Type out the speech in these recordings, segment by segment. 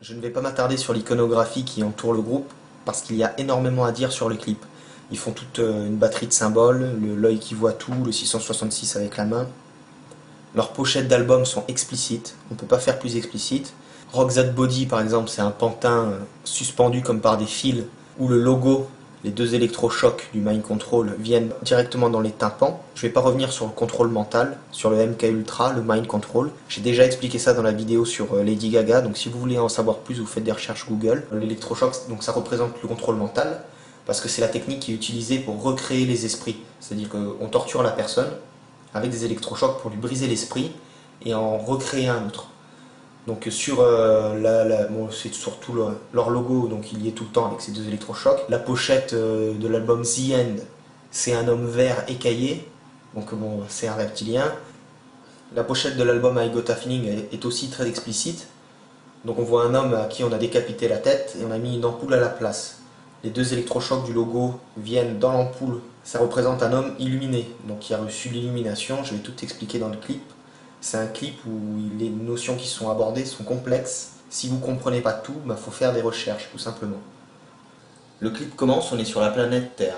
Je ne vais pas m'attarder sur l'iconographie qui entoure le groupe parce qu'il y a énormément à dire sur le clip. Ils font toute une batterie de symboles, l'œil qui voit tout, le 666 avec la main. Leurs pochettes d'albums sont explicites, on ne peut pas faire plus explicite. Rock That Body par exemple, c'est un pantin suspendu comme par des fils où le logo, les deux électrochocs du Mind Control viennent directement dans les tympans. Je ne vais pas revenir sur le contrôle mental, sur le MK Ultra, le Mind Control. J'ai déjà expliqué ça dans la vidéo sur Lady Gaga, donc si vous voulez en savoir plus, vous faites des recherches Google. L'électrochoc, donc ça représente le contrôle mental, parce que c'est la technique qui est utilisée pour recréer les esprits. C'est-à-dire qu'on torture la personne avec des électrochocs pour lui briser l'esprit et en recréer un autre. Donc sur bon, c'est surtout leur logo, donc il y est tout le temps avec ces deux électrochocs. La pochette de l'album The End, c'est un homme vert écaillé, donc bon, c'est un reptilien. La pochette de l'album I Got a Feeling est aussi très explicite. Donc on voit un homme à qui on a décapité la tête et on a mis une ampoule à la place. Les deux électrochocs du logo viennent dans l'ampoule. Ça représente un homme illuminé, donc il a reçu l'illumination, je vais tout expliquer dans le clip. C'est un clip où les notions qui sont abordées sont complexes. Si vous ne comprenez pas tout, il faut faire des recherches, tout simplement. Le clip commence, on est sur la planète Terre.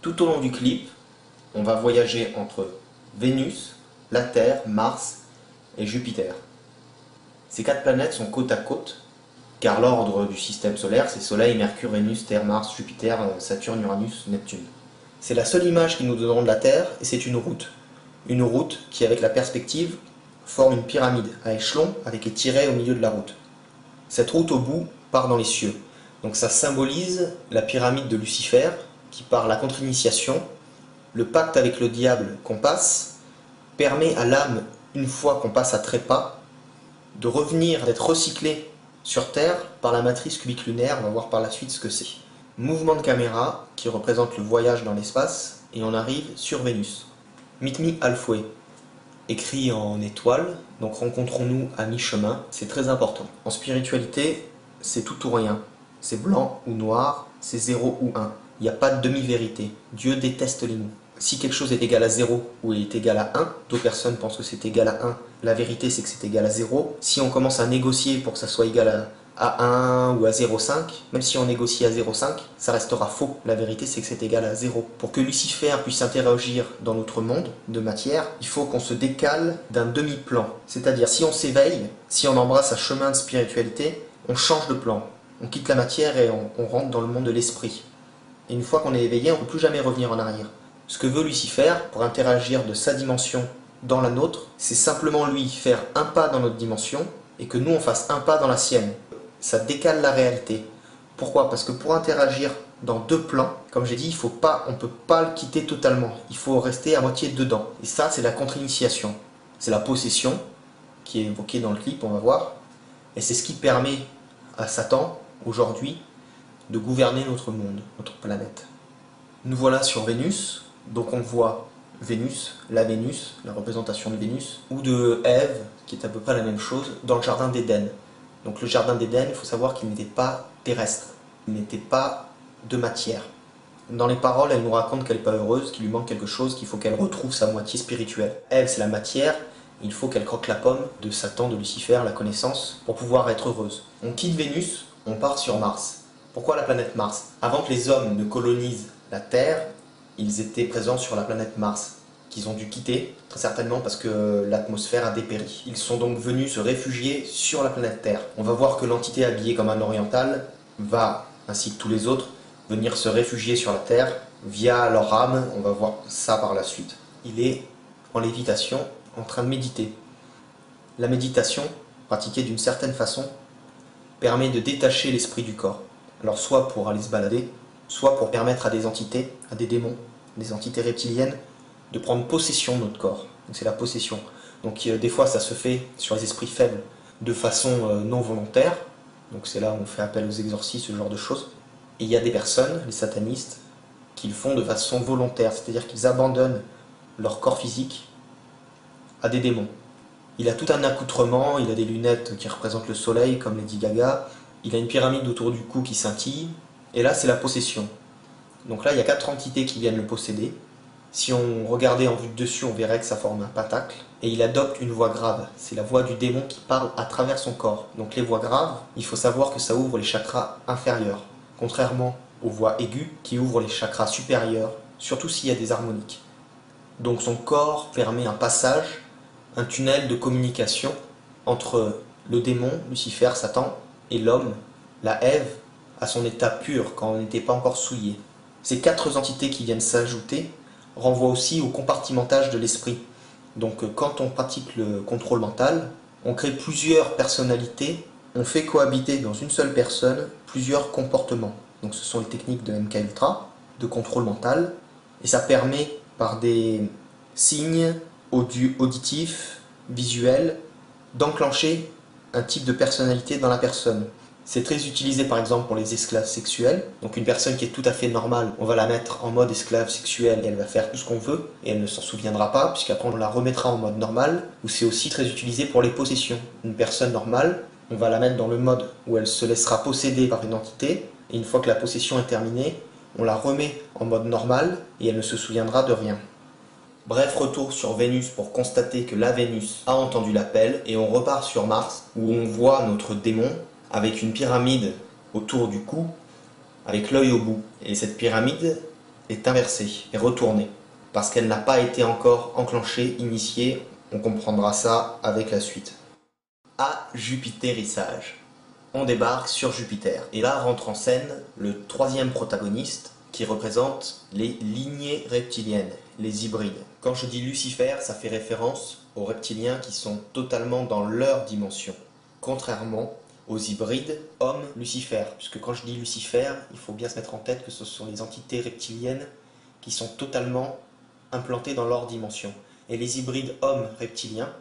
Tout au long du clip, on va voyager entre Vénus, la Terre, Mars et Jupiter. Ces quatre planètes sont côte à côte, car l'ordre du système solaire, c'est Soleil, Mercure, Vénus, Terre, Mars, Jupiter, Saturne, Uranus, Neptune. C'est la seule image qu'ils nous donneront de la Terre, et c'est une route. Une route qui, avec la perspective, forme une pyramide à échelon avec les tirets au milieu de la route. Cette route au bout part dans les cieux. Donc ça symbolise la pyramide de Lucifer, qui par la contre-initiation, le pacte avec le diable qu'on passe, permet à l'âme, une fois qu'on passe à trépas, de revenir, d'être recyclé sur Terre par la matrice cubique lunaire. On va voir par la suite ce que c'est. Mouvement de caméra qui représente le voyage dans l'espace, et on arrive sur Vénus. Meet me halfway, écrit en étoile, donc rencontrons-nous à mi-chemin, c'est très important. En spiritualité, c'est tout ou rien, c'est blanc ou noir, c'est 0 ou 1. Il n'y a pas de demi-vérité. Dieu déteste les mots. Si quelque chose est égal à 0 ou est égal à 1, d'autres personnes pensent que c'est égal à 1, la vérité c'est que c'est égal à 0. Si on commence à négocier pour que ça soit égal à 1 ou à 0,5, même si on négocie à 0,5, ça restera faux. La vérité c'est que c'est égal à 0. Pour que Lucifer puisse interagir dans notre monde de matière, il faut qu'on se décale d'un demi-plan. C'est-à-dire si on s'éveille, si on embrasse un chemin de spiritualité, on change de plan. On quitte la matière et on rentre dans le monde de l'esprit. Et une fois qu'on est éveillé, on ne peut plus jamais revenir en arrière. Ce que veut Lucifer, pour interagir de sa dimension dans la nôtre, c'est simplement lui faire un pas dans notre dimension et que nous on fasse un pas dans la sienne. Ça décale la réalité. Pourquoi? Parce que pour interagir dans deux plans, comme j'ai dit, on ne peut pas le quitter totalement. Il faut rester à moitié dedans. Et ça, c'est la contre-initiation. C'est la possession qui est évoquée dans le clip, on va voir. Et c'est ce qui permet à Satan, aujourd'hui, de gouverner notre monde, notre planète. Nous voilà sur Vénus. Donc on voit Vénus, la représentation de Vénus, ou de Ève, qui est à peu près la même chose, dans le jardin d'Éden. Donc le jardin d'Éden, il faut savoir qu'il n'était pas terrestre, il n'était pas de matière. Dans les paroles, elle nous raconte qu'elle n'est pas heureuse, qu'il lui manque quelque chose, qu'il faut qu'elle retrouve sa moitié spirituelle. Ève, c'est la matière, il faut qu'elle croque la pomme de Satan, de Lucifer, la connaissance, pour pouvoir être heureuse. On quitte Vénus, on part sur Mars. Pourquoi la planète Mars? Avant que les hommes ne colonisent la Terre, ils étaient présents sur la planète Mars, qu'ils ont dû quitter, très certainement parce que l'atmosphère a dépéri. Ils sont donc venus se réfugier sur la planète Terre. On va voir que l'entité habillée comme un oriental va, ainsi que tous les autres, venir se réfugier sur la Terre via leur âme. On va voir ça par la suite. Il est en lévitation, en train de méditer. La méditation, pratiquée d'une certaine façon, permet de détacher l'esprit du corps. Alors soit pour aller se balader, soit pour permettre à des entités, à des démons, des entités reptiliennes, de prendre possession de notre corps. Donc c'est la possession. Donc des fois ça se fait sur les esprits faibles de façon non volontaire. Donc c'est là où on fait appel aux exorcistes, ce genre de choses. Et il y a des personnes, les satanistes, qui le font de façon volontaire, c'est-à-dire qu'ils abandonnent leur corps physique à des démons. Il a tout un accoutrement, il a des lunettes qui représentent le soleil comme Lady Gaga, il a une pyramide autour du cou qui scintille, et là c'est la possession. Donc là il y a 4 entités qui viennent le posséder, Si on regardait en vue de dessus, on verrait que ça forme un pentacle. Et il adopte une voix grave. C'est la voix du démon qui parle à travers son corps. Donc les voix graves, il faut savoir que ça ouvre les chakras inférieurs. Contrairement aux voix aiguës qui ouvrent les chakras supérieurs, surtout s'il y a des harmoniques. Donc son corps permet un passage, un tunnel de communication entre le démon, Lucifer, Satan, et l'homme, la Ève, à son état pur, quand on n'était pas encore souillé. Ces quatre entités qui viennent s'ajouter renvoient aussi au compartimentage de l'esprit. Donc quand on pratique le contrôle mental, on crée plusieurs personnalités, on fait cohabiter dans une seule personne plusieurs comportements. Donc ce sont les techniques de MK Ultra, de contrôle mental, et ça permet par des signes auditifs, visuels, d'enclencher un type de personnalité dans la personne. C'est très utilisé par exemple pour les esclaves sexuels. Donc une personne qui est tout à fait normale, on va la mettre en mode esclave sexuel et elle va faire tout ce qu'on veut et elle ne s'en souviendra pas puisqu'après on la remettra en mode normal. Ou c'est aussi très utilisé pour les possessions. Une personne normale, on va la mettre dans le mode où elle se laissera posséder par une entité et une fois que la possession est terminée, on la remet en mode normal et elle ne se souviendra de rien. Bref, retour sur Vénus pour constater que la Vénus a entendu l'appel et on repart sur Mars où on voit notre démon avec une pyramide autour du cou avec l'œil au bout. Et cette pyramide est inversée et retournée parce qu'elle n'a pas été encore enclenchée, initiée. On comprendra ça avec la suite. À Jupitérissage. On débarque sur Jupiter et là rentre en scène le troisième protagoniste qui représente les lignées reptiliennes, les hybrides. Quand je dis Lucifer, ça fait référence aux reptiliens qui sont totalement dans leur dimension, contrairement aux hybrides homme-Lucifer. Puisque quand je dis Lucifer, il faut bien se mettre en tête que ce sont les entités reptiliennes qui sont totalement implantées dans leur dimension. Et les hybrides hommes-reptiliens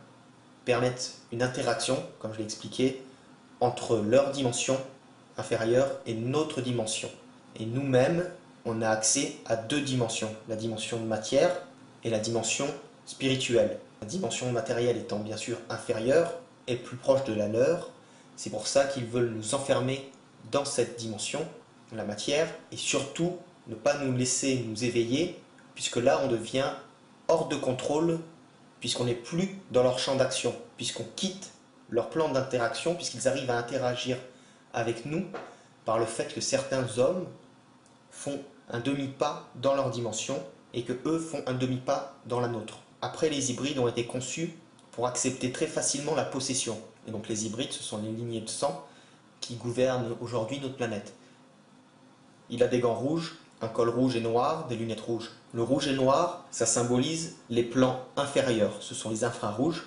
permettent une interaction, comme je l'ai expliqué, entre leur dimension inférieure et notre dimension. Et nous-mêmes, on a accès à deux dimensions, la dimension de matière et la dimension spirituelle. La dimension matérielle étant bien sûr inférieure et plus proche de la leur, c'est pour ça qu'ils veulent nous enfermer dans cette dimension, la matière, et surtout ne pas nous laisser nous éveiller, puisque là on devient hors de contrôle, puisqu'on n'est plus dans leur champ d'action, puisqu'on quitte leur plan d'interaction, puisqu'ils arrivent à interagir avec nous par le fait que certains hommes font un demi-pas dans leur dimension et que eux font un demi-pas dans la nôtre. Après, les hybrides ont été conçus pour accepter très facilement la possession. Et donc les hybrides, ce sont les lignées de sang qui gouvernent aujourd'hui notre planète. Il a des gants rouges, un col rouge et noir, des lunettes rouges. Le rouge et noir, ça symbolise les plans inférieurs, ce sont les infrarouges,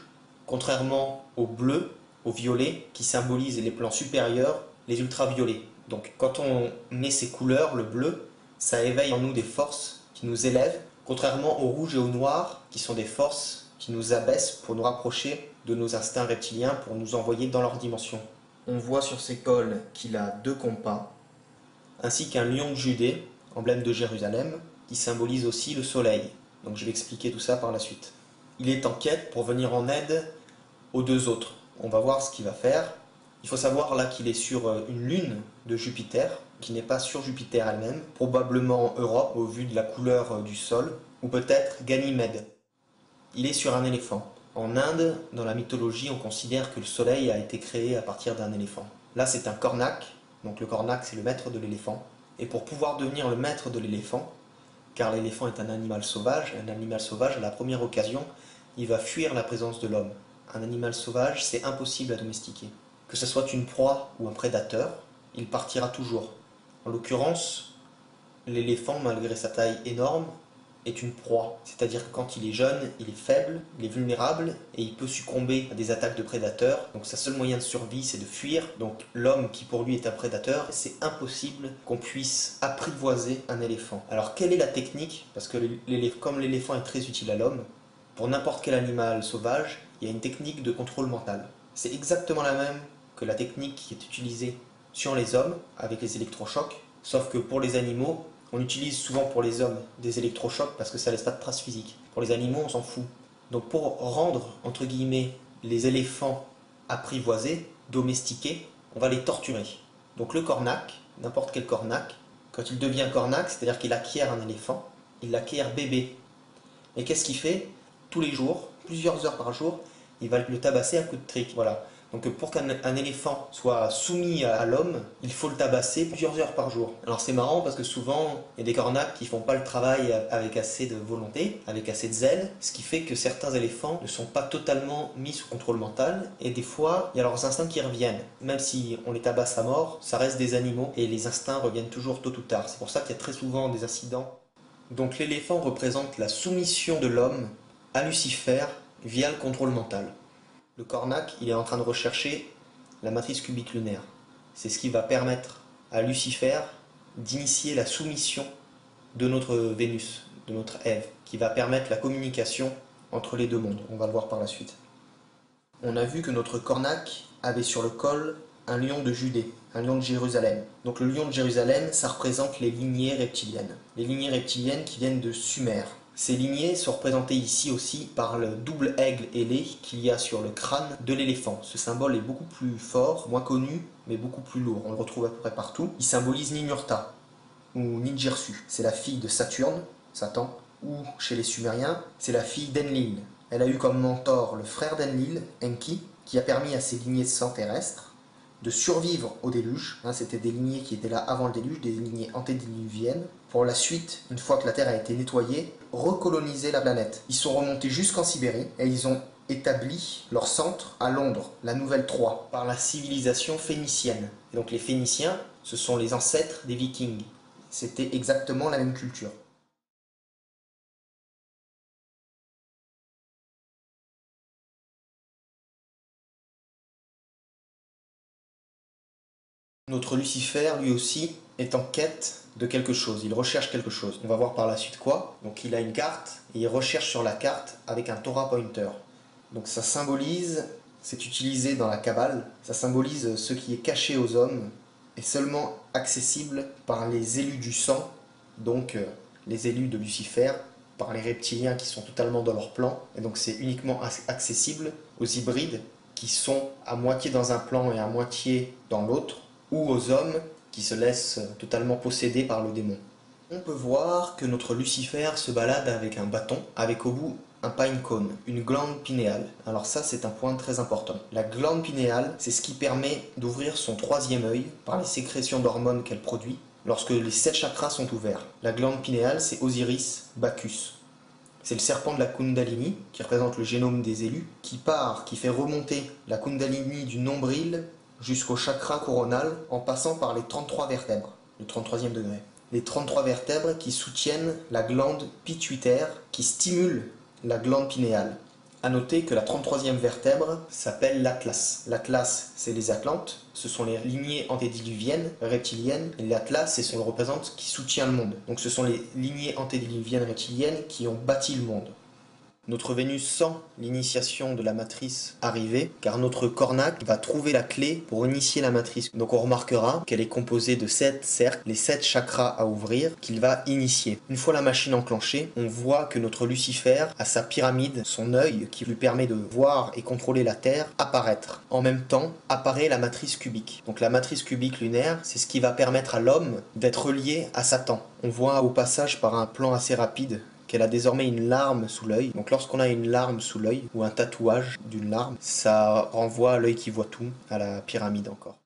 contrairement au bleu, au violet, qui symbolise les plans supérieurs, les ultraviolets. Donc quand on met ces couleurs, le bleu, ça éveille en nous des forces qui nous élèvent, contrairement au rouge et au noir, qui sont des forces qui nous abaissent pour nous rapprocher de nos instincts reptiliens, pour nous envoyer dans leur dimension. On voit sur ses cols qu'il a deux compas, ainsi qu'un lion de Judée, emblème de Jérusalem, qui symbolise aussi le soleil. Donc je vais expliquer tout ça par la suite. Il est en quête pour venir en aide aux deux autres. On va voir ce qu'il va faire. Il faut savoir là qu'il est sur une lune de Jupiter, qui n'est pas sur Jupiter elle-même, probablement Europe au vu de la couleur du sol, ou peut-être Ganymède. Il est sur un éléphant. En Inde, dans la mythologie, on considère que le soleil a été créé à partir d'un éléphant. Là, c'est un cornac, donc le cornac, c'est le maître de l'éléphant. Et pour pouvoir devenir le maître de l'éléphant, car l'éléphant est un animal sauvage, à la première occasion, il va fuir la présence de l'homme. Un animal sauvage, c'est impossible à domestiquer. Que ce soit une proie ou un prédateur, il partira toujours. En l'occurrence, l'éléphant, malgré sa taille énorme, est une proie. C'est-à-dire que quand il est jeune, il est faible, il est vulnérable et il peut succomber à des attaques de prédateurs. Donc sa seule moyen de survie, c'est de fuir. Donc l'homme qui pour lui est un prédateur, c'est impossible qu'on puisse apprivoiser un éléphant. Alors quelle est la technique? Parce que comme l'éléphant est très utile à l'homme, pour n'importe quel animal sauvage, il y a une technique de contrôle mental. C'est exactement la même que la technique qui est utilisée sur les hommes avec les électrochocs, sauf que pour les animaux, on utilise souvent pour les hommes des électrochocs parce que ça laisse pas de traces physiques. Pour les animaux, on s'en fout. Donc pour rendre, entre guillemets, les éléphants apprivoisés, domestiqués, on va les torturer. Donc le cornac, n'importe quel cornac, quand il devient cornac, c'est-à-dire qu'il acquiert un éléphant, il l'acquiert bébé. Et qu'est-ce qu'il fait? Tous les jours, plusieurs heures par jour, il va le tabasser à coups de trique. Voilà. Donc pour qu'un éléphant soit soumis à l'homme, il faut le tabasser plusieurs heures par jour. Alors c'est marrant parce que souvent, il y a des cornacs qui font pas le travail avec assez de volonté, avec assez de zèle, ce qui fait que certains éléphants ne sont pas totalement mis sous contrôle mental, et des fois, il y a leurs instincts qui reviennent. Même si on les tabasse à mort, ça reste des animaux, et les instincts reviennent toujours tôt ou tard. C'est pour ça qu'il y a très souvent des incidents. Donc l'éléphant représente la soumission de l'homme à Lucifer via le contrôle mental. Le cornac, il est en train de rechercher la matrice cubique lunaire. C'est ce qui va permettre à Lucifer d'initier la soumission de notre Vénus, de notre Ève, qui va permettre la communication entre les deux mondes. On va le voir par la suite. On a vu que notre cornac avait sur le col un lion de Judée, un lion de Jérusalem. Donc le lion de Jérusalem, ça représente les lignées reptiliennes. Les lignées reptiliennes qui viennent de Sumer. Ces lignées sont représentées ici aussi par le double aigle ailé qu'il y a sur le crâne de l'éléphant. Ce symbole est beaucoup plus fort, moins connu, mais beaucoup plus lourd. On le retrouve à peu près partout. Il symbolise Ninurta, ou Ninjirsu. C'est la fille de Saturne, Satan, ou chez les Sumériens, c'est la fille d'Enlil. Elle a eu comme mentor le frère d'Enlil, Enki, qui a permis à ces lignées de sang terrestres de survivre au déluge. C'était des lignées qui étaient là avant le déluge, des lignées antédiluviennes. Pour la suite, une fois que la Terre a été nettoyée, recoloniser la planète. Ils sont remontés jusqu'en Sibérie et ils ont établi leur centre à Londres, la Nouvelle Troie, par la civilisation phénicienne. Et donc les Phéniciens, ce sont les ancêtres des Vikings. C'était exactement la même culture. Notre Lucifer, lui aussi, est en quête de quelque chose. Il recherche quelque chose. On va voir par la suite quoi. Donc il a une carte et il recherche sur la carte avec un Torah pointer. Donc ça symbolise, c'est utilisé dans la Kabbale, ça symbolise ce qui est caché aux hommes et seulement accessible par les élus du sang, donc les élus de Lucifer, par les reptiliens qui sont totalement dans leur plan. Et donc c'est uniquement accessible aux hybrides qui sont à moitié dans un plan et à moitié dans l'autre, ou aux hommes qui se laissent totalement posséder par le démon. On peut voir que notre Lucifer se balade avec un bâton, avec au bout un pine cone, une glande pinéale. Alors ça, c'est un point très important. La glande pinéale, c'est ce qui permet d'ouvrir son troisième œil par les sécrétions d'hormones qu'elle produit lorsque les 7 chakras sont ouverts. La glande pinéale, c'est Osiris Bacchus. C'est le serpent de la Kundalini, qui représente le génome des élus, qui fait remonter la Kundalini du nombril jusqu'au chakra coronal en passant par les 33 vertèbres, le 33e degré. Les 33 vertèbres qui soutiennent la glande pituitaire, qui stimule la glande pinéale. A noter que la 33e vertèbre s'appelle l'Atlas. L'Atlas, c'est les Atlantes, ce sont les lignées antédiluviennes, reptiliennes, et l'Atlas, c'est ce qu'on représente qui soutient le monde. Donc ce sont les lignées antédiluviennes reptiliennes qui ont bâti le monde. Notre Vénus sent l'initiation de la matrice arriver, car notre cornac va trouver la clé pour initier la matrice. Donc on remarquera qu'elle est composée de 7 cercles, les 7 chakras à ouvrir, qu'il va initier. Une fois la machine enclenchée, on voit que notre Lucifer a sa pyramide, son œil, qui lui permet de voir et contrôler la Terre, apparaître. En même temps, apparaît la matrice cubique. Donc la matrice cubique lunaire, c'est ce qui va permettre à l'homme d'être relié à Satan. On voit au passage par un plan assez rapide qu'elle a désormais une larme sous l'œil. Donc lorsqu'on a une larme sous l'œil, ou un tatouage d'une larme, ça renvoie à l'œil qui voit tout, à la pyramide encore.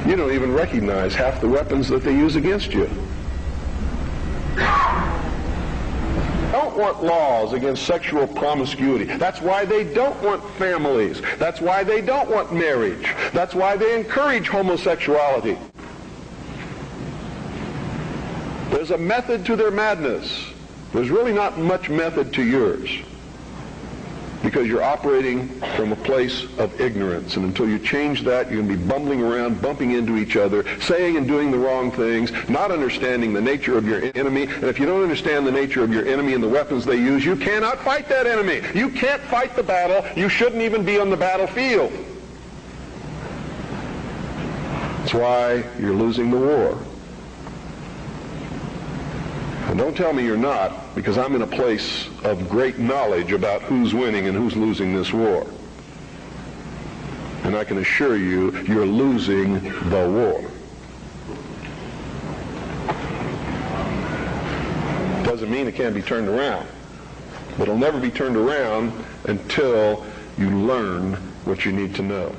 You don't even recognize half the weapons that they use against you. Don't want laws against sexual promiscuity. That's why they don't want families. That's why they don't want marriage. That's why they encourage homosexuality. There's a method to their madness. There's really not much method to yours, because you're operating from a place of ignorance. And until you change that, you're going to be bumbling around, bumping into each other, saying and doing the wrong things, not understanding the nature of your enemy. And if you don't understand the nature of your enemy and the weapons they use, you cannot fight that enemy. You can't fight the battle. You shouldn't even be on the battlefield. That's why you're losing the war. And don't tell me you're not, because I'm in a place of great knowledge about who's winning and who's losing this war. And and I can assure you, you're losing the war. Doesn't mean it can't be turned around, but it'll never be turned around until you learn what you need to know.